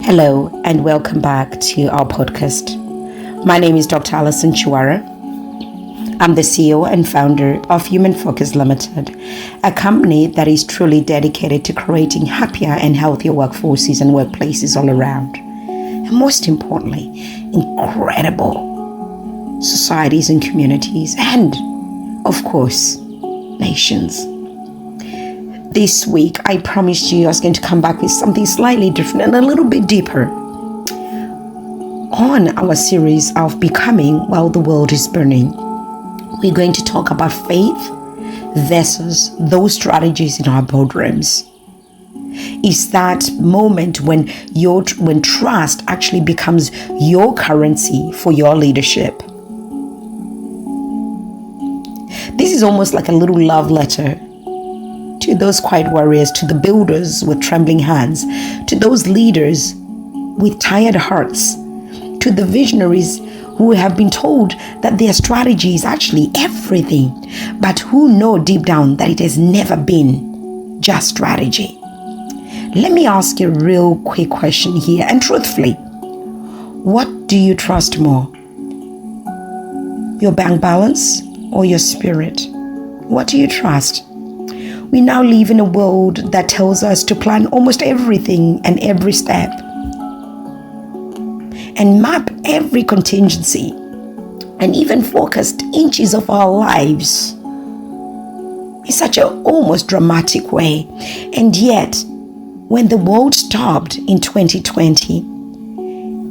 Hello and welcome back to our podcast. My name is Dr. Alison Chiwara. I'm the CEO and founder of Human Focus Limited, a company that is truly dedicated to creating happier and healthier workforces and workplaces all around. And most importantly, incredible societies and communities and, of course, nations. This week, I promised you I was going to come back with something slightly different and a little bit deeper on our series of Becoming While the World is Burning. We're going to talk about faith versus those strategies in our boardrooms. It's that moment when trust actually becomes your currency for your leadership. This is almost like a little love letter to those quiet warriors, to the builders with trembling hands, to those leaders with tired hearts, to the visionaries who have been told that their strategy is actually everything, but who know deep down that it has never been just strategy. Let me ask you a real quick question here, and truthfully, what do you trust more? Your bank balance or your spirit? What do you trust? We now live in a world that tells us to plan almost everything and every step and map every contingency and even forecast inches of our lives in such an almost dramatic way. And yet, when the world stopped in 2020,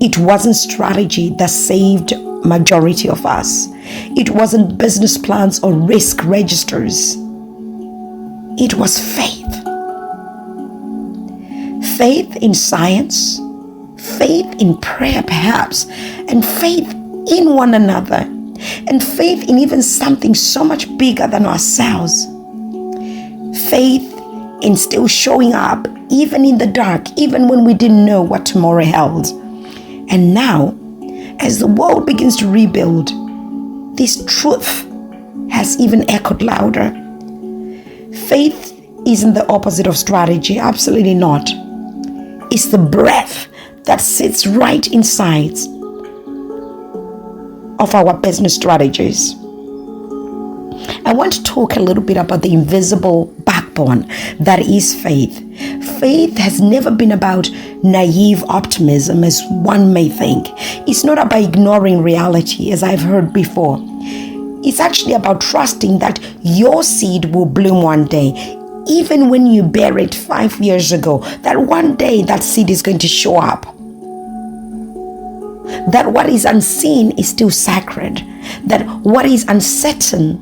it wasn't strategy that saved majority of us. It wasn't business plans or risk registers. It was faith. Faith in science, faith in prayer perhaps, and faith in one another, and faith in even something so much bigger than ourselves. Faith in still showing up even in the dark, even when we didn't know what tomorrow held. And now, as the world begins to rebuild, this truth has even echoed louder. Faith isn't the opposite of strategy, absolutely not. It's the breath that sits right inside of our business strategies. I want to talk a little bit about the invisible backbone that is faith. Faith has never been about naive optimism, as one may think. It's not about ignoring reality, as I've heard before. It's actually about trusting that your seed will bloom one day, even when you buried 5 years ago, that one day that seed is going to show up. That what is unseen is still sacred. That what is uncertain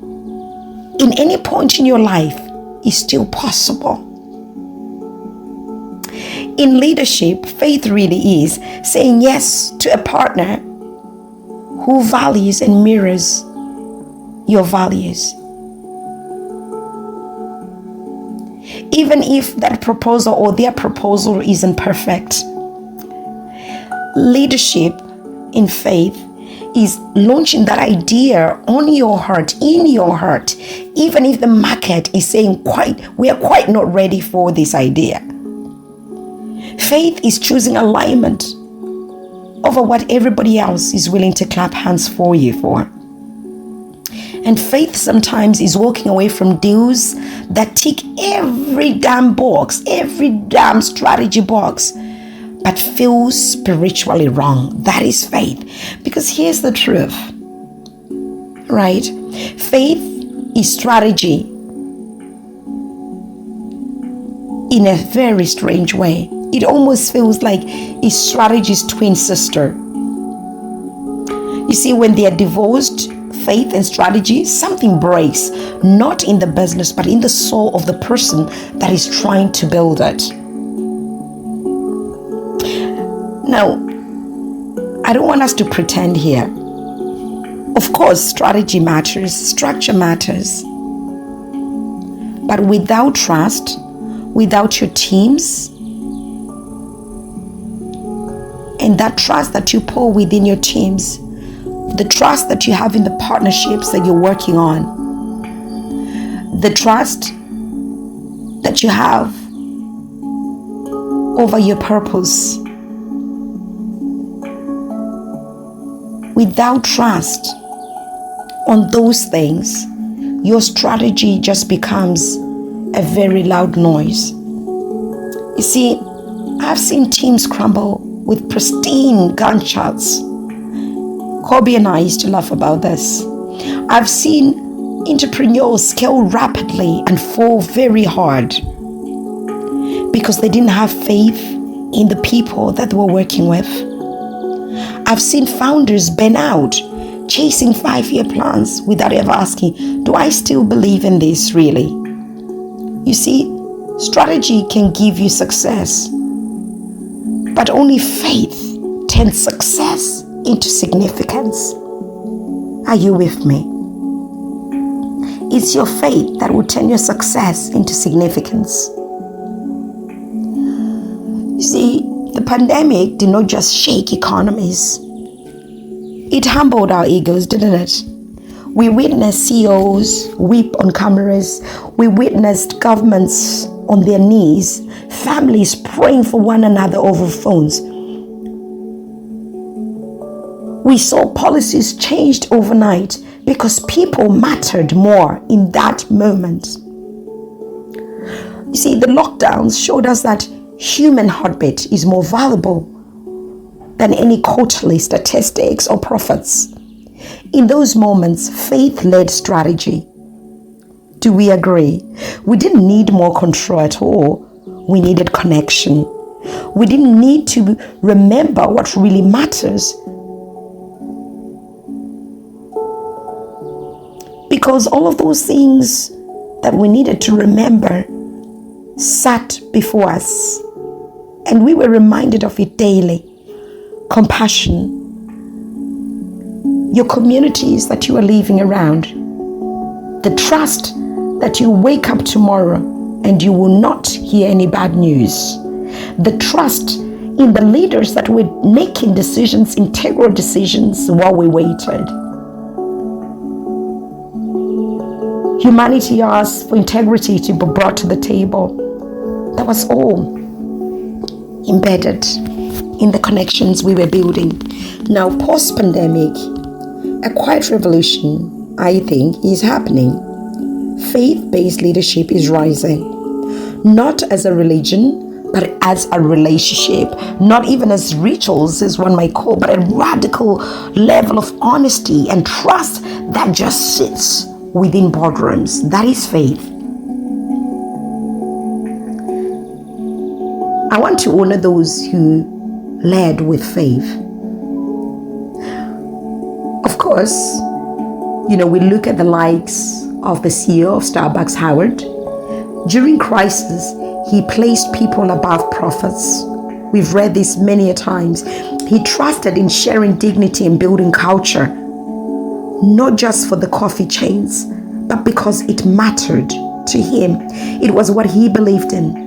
in any point in your life is still possible. In leadership, faith really is saying yes to a partner who values and mirrors your values. Even if that proposal or their proposal isn't perfect. Leadership in faith is launching that idea on your heart, in your heart, even if the market is saying we are quite not ready for this idea. Faith is choosing alignment over what everybody else is willing to clap hands for you for. And faith sometimes is walking away from deals that tick every damn box, every damn strategy box, but feels spiritually wrong. That is faith. Because here's the truth, right? Faith is strategy in a very strange way. It almost feels like it's strategy's twin sister. You see, when they are divorced, faith and strategy, something breaks, not in the business, but in the soul of the person that is trying to build it. Now, I don't want us to pretend here. Of course, strategy matters, structure matters. But without trust, without your teams, and that trust that you pour within your teams, the trust that you have in the partnerships that you're working on, the trust that you have over your purpose, Without trust on those things, your strategy just becomes a very loud noise. You see, I've seen teams crumble with pristine gunshots. Kobe and I used to laugh about this. I've seen entrepreneurs scale rapidly and fall very hard because they didn't have faith in the people that they were working with. I've seen founders burn out, chasing 5-year plans without ever asking, do I still believe in this really? You see, strategy can give you success, but only faith turns success into significance. Are you with me? It's your faith that will turn your success into significance. You see, the pandemic did not just shake economies. It humbled our egos, didn't it? We witnessed CEOs weep on cameras. We witnessed governments on their knees, families praying for one another over phones. We saw policies changed overnight because people mattered more in that moment. You see, the lockdowns showed us that human heartbeat is more valuable than any quarterly statistics or profits. In those moments, faith led strategy. Do we agree? We didn't need more control at all. We needed connection. We didn't need to remember what really matters, because all of those things that we needed to remember sat before us, and we were reminded of it daily. Compassion, your communities that you are living around, the trust that you wake up tomorrow and you will not hear any bad news, the trust in the leaders that were making decisions, integral decisions while we waited. Humanity asked for integrity to be brought to the table. That was all embedded in the connections we were building. Now, post-pandemic, a quiet revolution, I think, is happening. Faith-based leadership is rising, not as a religion, but as a relationship, not even as rituals, as one might call, but a radical level of honesty and trust that just sits within boardrooms. That is faith. I want to honor those who led with faith. Of course, we look at the likes of the CEO of Starbucks, Howard. During crisis, he placed people above prophets. We've read this many a times. He trusted in sharing dignity and building culture, not just for the coffee chains, but because it mattered to him. It was what he believed in.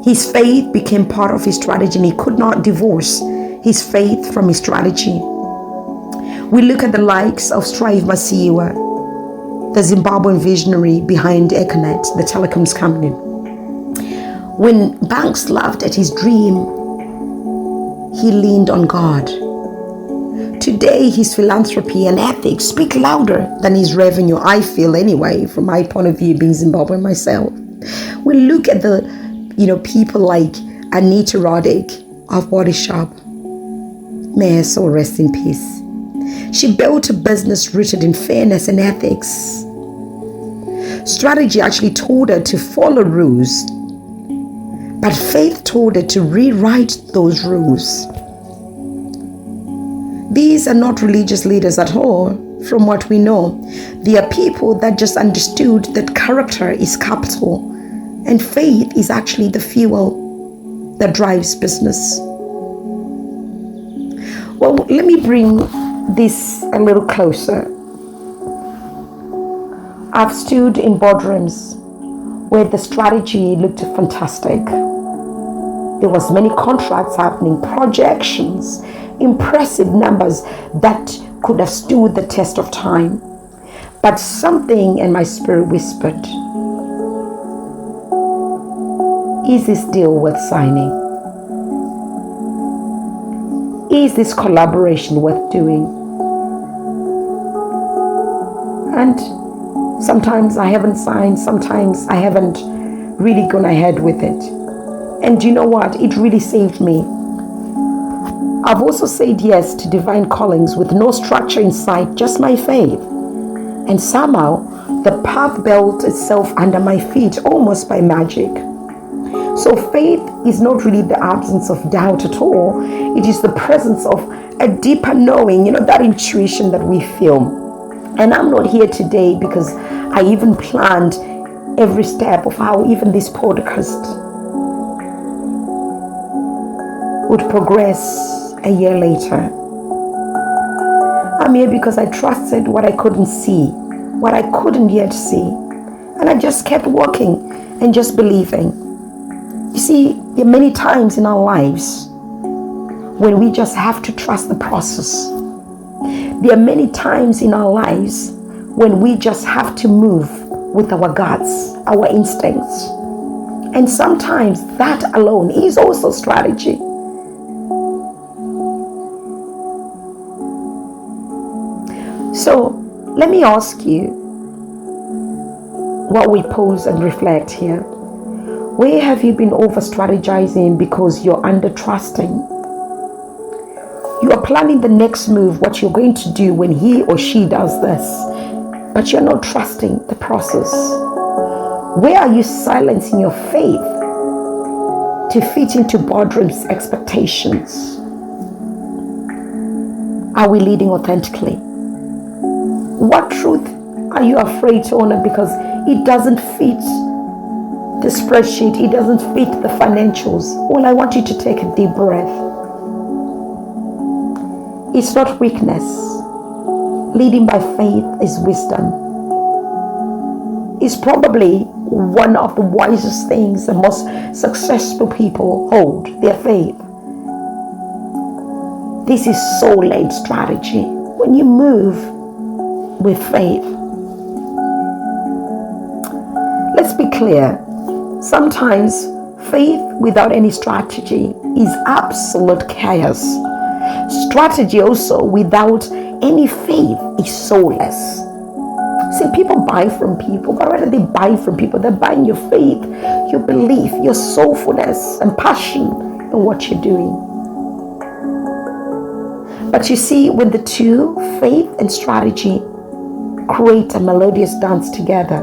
His faith became part of his strategy, and he could not divorce his faith from his strategy. We look at the likes of Strive Masiyiwa, the Zimbabwean visionary behind Econet, the telecoms company. When banks laughed at his dream, he leaned on God. Today, his philanthropy and ethics speak louder than his revenue, I feel anyway, from my point of view, being Zimbabwean myself. We look at the people like Anita Roddick of Body Shop. May her soul rest in peace. She built a business rooted in fairness and ethics. Strategy actually told her to follow rules, but faith told her to rewrite those rules. These are not religious leaders at all, from what we know. They are people that just understood that character is capital, and faith is actually the fuel that drives business. Well, let me bring this a little closer. I've stood in boardrooms where the strategy looked fantastic. There was many contracts happening, projections, impressive numbers that could have stood the test of time. But something in my spirit whispered, is this deal worth signing? Is this collaboration worth doing? And sometimes I haven't signed, sometimes I haven't really gone ahead with it. And you know what? It really saved me. I've also said yes to divine callings with no structure in sight, just my faith. And somehow, the path built itself under my feet almost by magic. So faith is not really the absence of doubt at all. It is the presence of a deeper knowing, that intuition that we feel. And I'm not here today because I even planned every step of how even this podcast would progress a year later. I'm here because I trusted what I couldn't see, what I couldn't yet see. And I just kept walking and just believing. You see, there are many times in our lives when we just have to trust the process. There are many times in our lives when we just have to move with our guts, our instincts. And sometimes that alone is also strategy. So let me ask you, while we pause and reflect here, where have you been over strategizing because you're under trusting? You are planning the next move, what you're going to do when he or she does this, but you're not trusting the process. Where are you silencing your faith to fit into boardroom's expectations? Are we leading authentically? What truth are you afraid to honor because it doesn't fit the spreadsheet, it doesn't fit the financials? Well, I want you to take a deep breath. It's not weakness. Leading by faith is wisdom. It's probably one of the wisest things the most successful people hold, their faith. This is soul-led strategy. When you move with faith. Let's be clear. Sometimes faith without any strategy is absolute chaos. Strategy also without any faith is soulless. See, people buy from people, but rather they buy from people, they're buying your faith, your belief, your soulfulness and passion in what you're doing. But you see, when the two, faith and strategy, create a melodious dance together,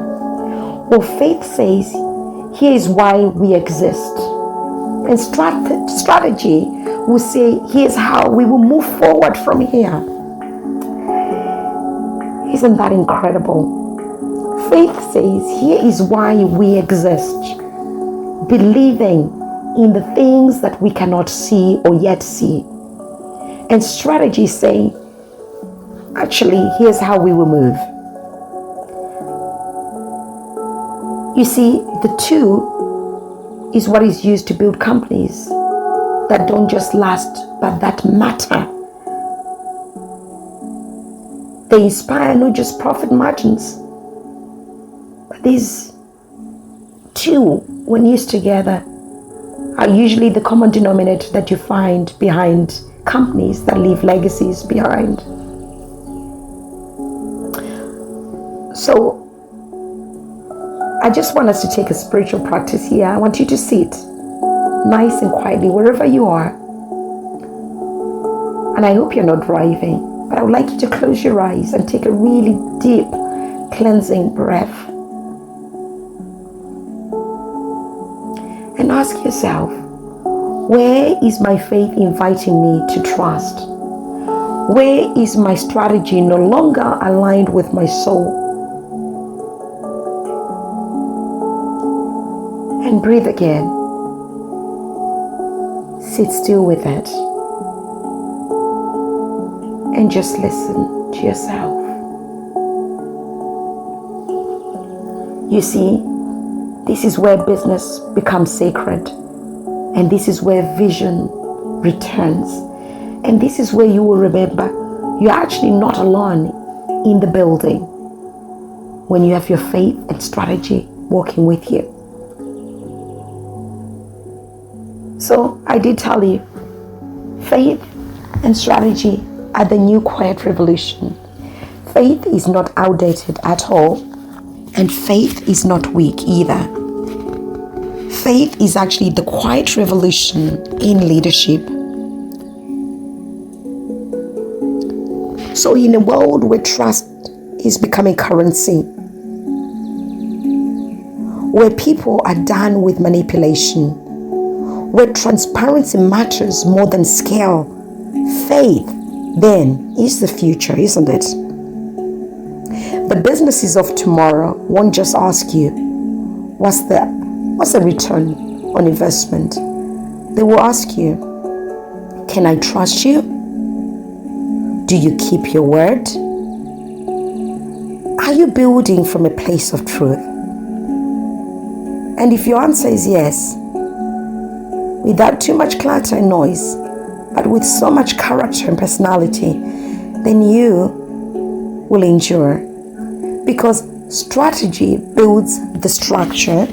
well, faith says, here is why we exist. And strategy will say, here's how we will move forward from here. Isn't that incredible? Faith says, here is why we exist. Believing in the things that we cannot see or yet see. And strategy saying, actually, here's how we will move. You see, the two is what is used to build companies that don't just last, but that matter. They inspire not just profit margins, but these two, when used together, are usually the common denominator that you find behind companies that leave legacies behind. So I just want us to take a spiritual practice here. I want you to sit nice and quietly wherever you are. And I hope you're not driving, but I would like you to close your eyes and take a really deep cleansing breath. And ask yourself, where is my faith inviting me to trust? Where is my strategy no longer aligned with my soul? And breathe again. Sit still with it. And just listen to yourself. You see, this is where business becomes sacred. And this is where vision returns. And this is where you will remember you're actually not alone in the building when you have your faith and strategy working with you. So I did tell you, faith and strategy are the new quiet revolution. Faith is not outdated at all, and faith is not weak either. Faith is actually the quiet revolution in leadership. So in a world where trust is becoming currency, where people are done with manipulation, where transparency matters more than scale, faith then is the future, isn't it? The businesses of tomorrow won't just ask you, what's the return on investment? They will ask you, can I trust you? Do you keep your word? Are you building from a place of truth? And if your answer is yes, without too much clutter and noise, but with so much character and personality, then you will endure. Because strategy builds the structure,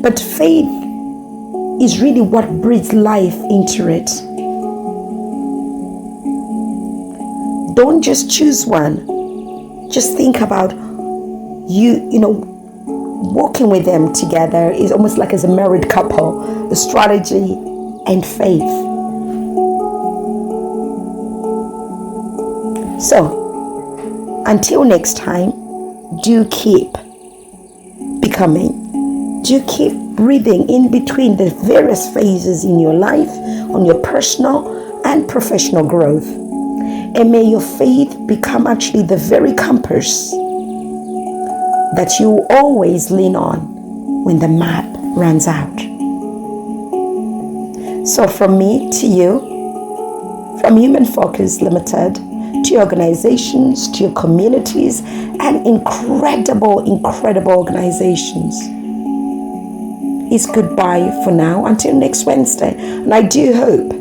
but faith is really what breathes life into it. Don't just choose one. Just think about walking with them together is almost like as a married couple, the strategy and faith. So, until next time, do keep becoming. Do keep breathing in between the various phases in your life, on your personal and professional growth. And may your faith become actually the very compass that you always lean on when the map runs out. So from me to you, from Human Focus Limited, to your organizations, to your communities, and incredible organizations, it's goodbye for now until next Wednesday. And I do hope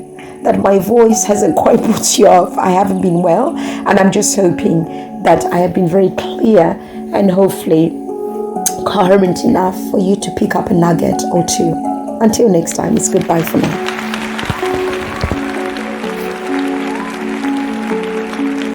that my voice hasn't quite put you off. I haven't been well, and I'm just hoping that I have been very clear and hopefully coherent enough for you to pick up a nugget or two. Until next time, it's goodbye for now.